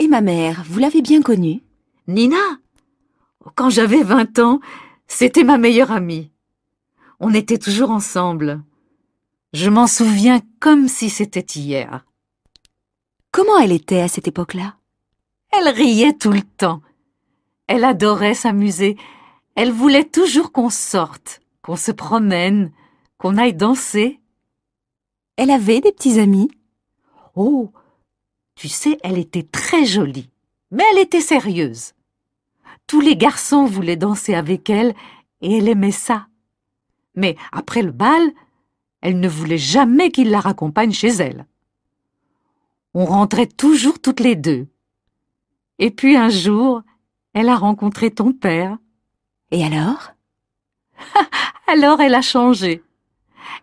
ma mère, vous l'avez bien connue? Nina, quand j'avais 20 ans, c'était ma meilleure amie. On était toujours ensemble. Je m'en souviens comme si c'était hier. Comment elle était à cette époque-là? Elle riait tout le temps. Elle adorait s'amuser. Elle voulait toujours qu'on sorte, qu'on se promène, qu'on aille danser. Elle avait des petits amis? Oh, tu sais, elle était très jolie, mais elle était sérieuse. Tous les garçons voulaient danser avec elle et elle aimait ça. Mais après le bal, elle ne voulait jamais qu'il la raccompagne chez elle. On rentrait toujours toutes les deux. Et puis un jour, elle a rencontré ton père. Et alors? Alors elle a changé.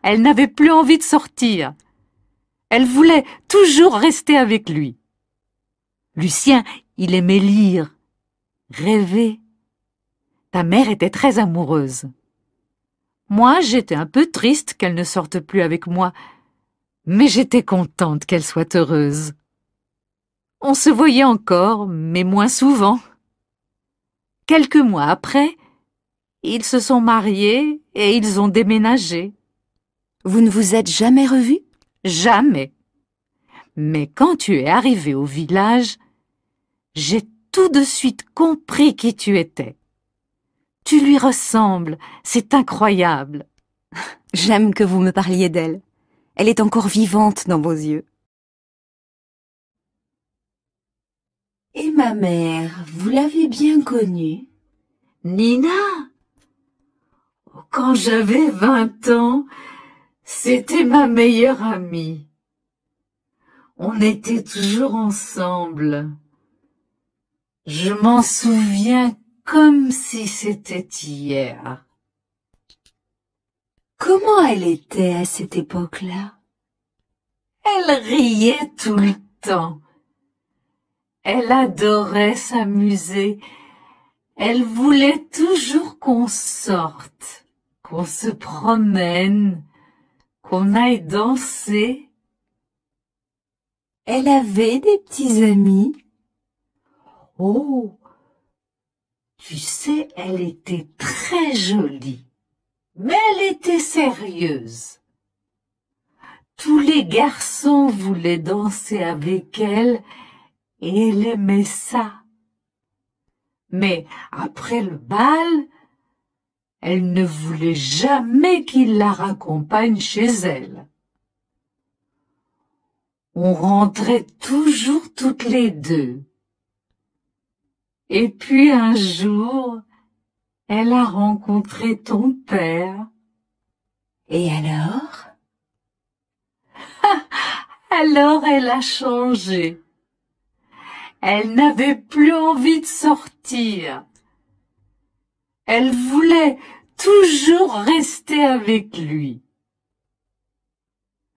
Elle n'avait plus envie de sortir. Elle voulait toujours rester avec lui. Lucien, il aimait lire, rêver. Ta mère était très amoureuse. Moi, j'étais un peu triste qu'elle ne sorte plus avec moi, mais j'étais contente qu'elle soit heureuse. On se voyait encore, mais moins souvent. Quelques mois après, ils se sont mariés et ils ont déménagé. Vous ne vous êtes jamais revus? Jamais. Mais quand tu es arrivé au village, j'ai tout de suite compris qui tu étais. Tu lui ressembles, c'est incroyable. J'aime que vous me parliez d'elle. Elle est encore vivante dans vos yeux. Et ma mère, vous l'avez bien connue? Nina, quand j'avais 20 ans, c'était ma meilleure amie. On était toujours ensemble. Je m'en souviens comme si c'était hier. Comment elle était à cette époque-là? Elle riait tout le temps. Elle adorait s'amuser. Elle voulait toujours qu'on sorte, qu'on se promène, qu'on aille danser. Elle avait des petits amis? Oh, tu sais, elle était très jolie, mais elle était sérieuse. Tous les garçons voulaient danser avec elle et elle aimait ça. Mais après le bal, elle ne voulait jamais qu'il la raccompagne chez elle. On rentrait toujours toutes les deux. Et puis un jour, elle a rencontré ton père. Et alors? Alors elle a changé. Elle n'avait plus envie de sortir. Elle voulait toujours rester avec lui.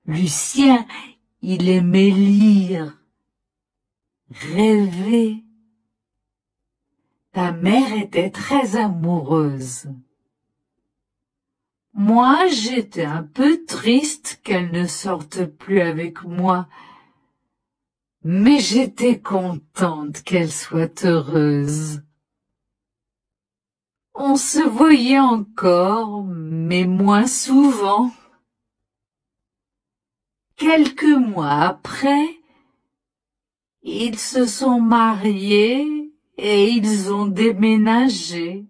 Lucien, il aimait lire, rêver. Ta mère était très amoureuse. Moi, j'étais un peu triste qu'elle ne sorte plus avec moi, mais j'étais contente qu'elle soit heureuse. On se voyait encore, mais moins souvent. Quelques mois après, ils se sont mariés et ils ont déménagé.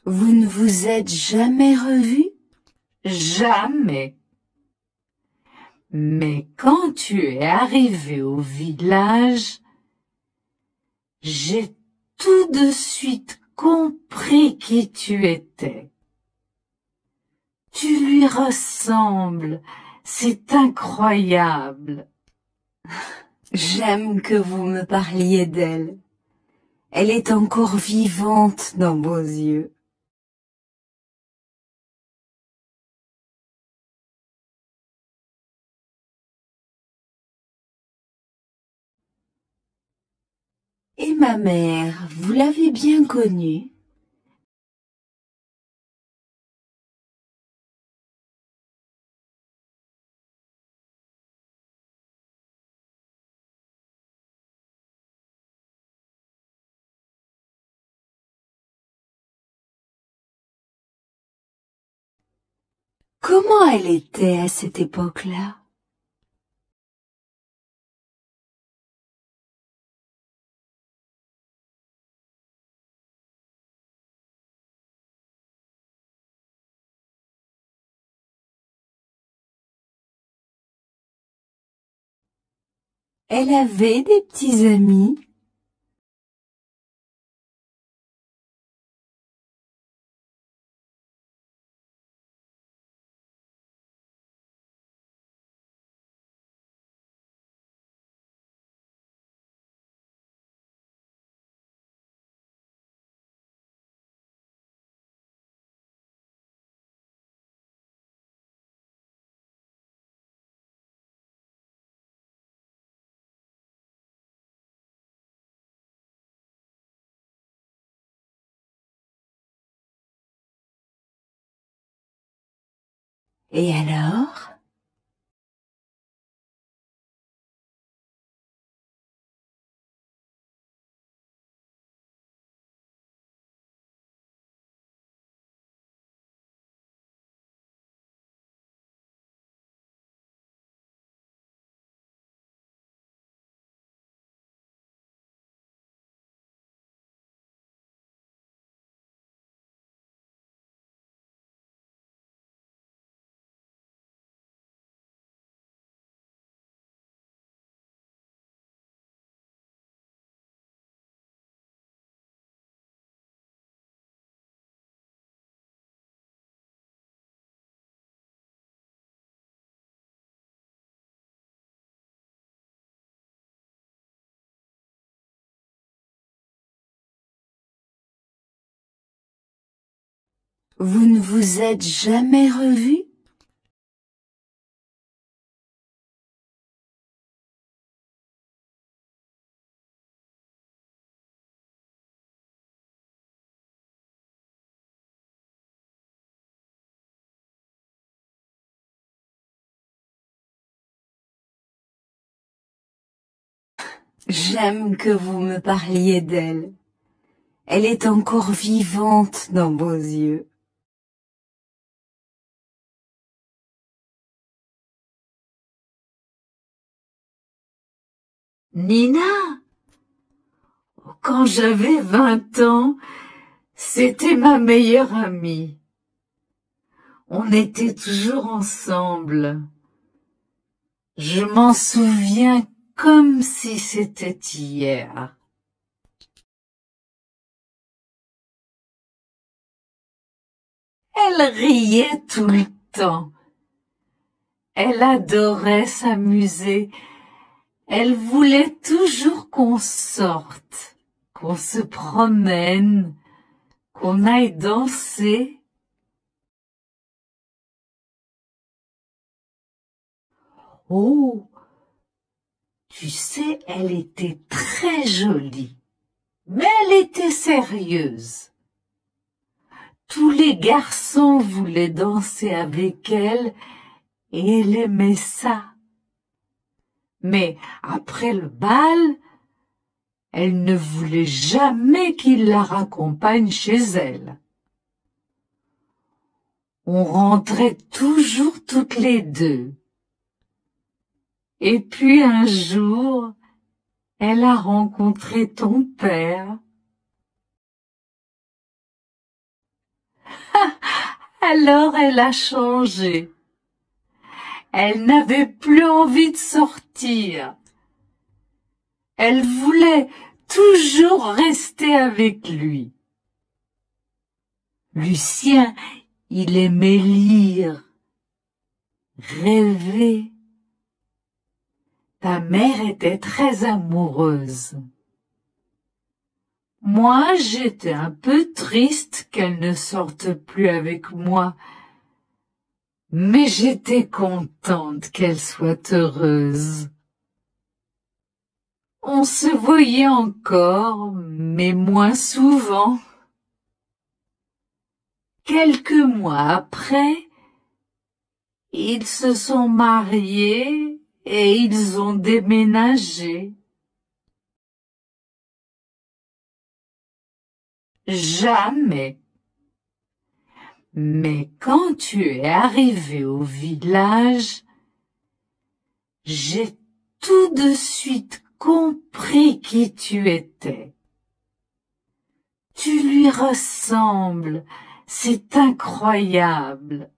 Vous ne vous êtes jamais revus? Jamais. Mais quand tu es arrivé au village, j'ai tout de suite compris qui tu étais. Tu lui ressembles, c'est incroyable. J'aime que vous me parliez d'elle. Elle est encore vivante dans vos yeux. Et ma mère, vous l'avez bien connue? Comment elle était à cette époque-là? Elle avait des petits amis? Et alors? Vous ne vous êtes jamais revus? J'aime que vous me parliez d'elle. Elle est encore vivante dans vos yeux. Nina, quand j'avais 20 ans, c'était ma meilleure amie. On était toujours ensemble. Je m'en souviens comme si c'était hier. Elle riait tout le temps. Elle adorait s'amuser. Elle voulait toujours qu'on sorte, qu'on se promène, qu'on aille danser. Oh, tu sais, elle était très jolie, mais elle était sérieuse. Tous les garçons voulaient danser avec elle et elle aimait ça. Mais après le bal, elle ne voulait jamais qu'il la raccompagne chez elle. On rentrait toujours toutes les deux. Et puis un jour, elle a rencontré ton père. Alors elle a changé. Elle n'avait plus envie de sortir. Elle voulait toujours rester avec lui. Lucien, il aimait lire, rêver. Ta mère était très amoureuse. Moi, j'étais un peu triste qu'elle ne sorte plus avec moi, mais j'étais contente qu'elle soit heureuse. On se voyait encore, mais moins souvent. Quelques mois après, ils se sont mariés et ils ont déménagé. Jamais. Mais quand tu es arrivé au village, j'ai tout de suite compris qui tu étais. Tu lui ressembles, c'est incroyable.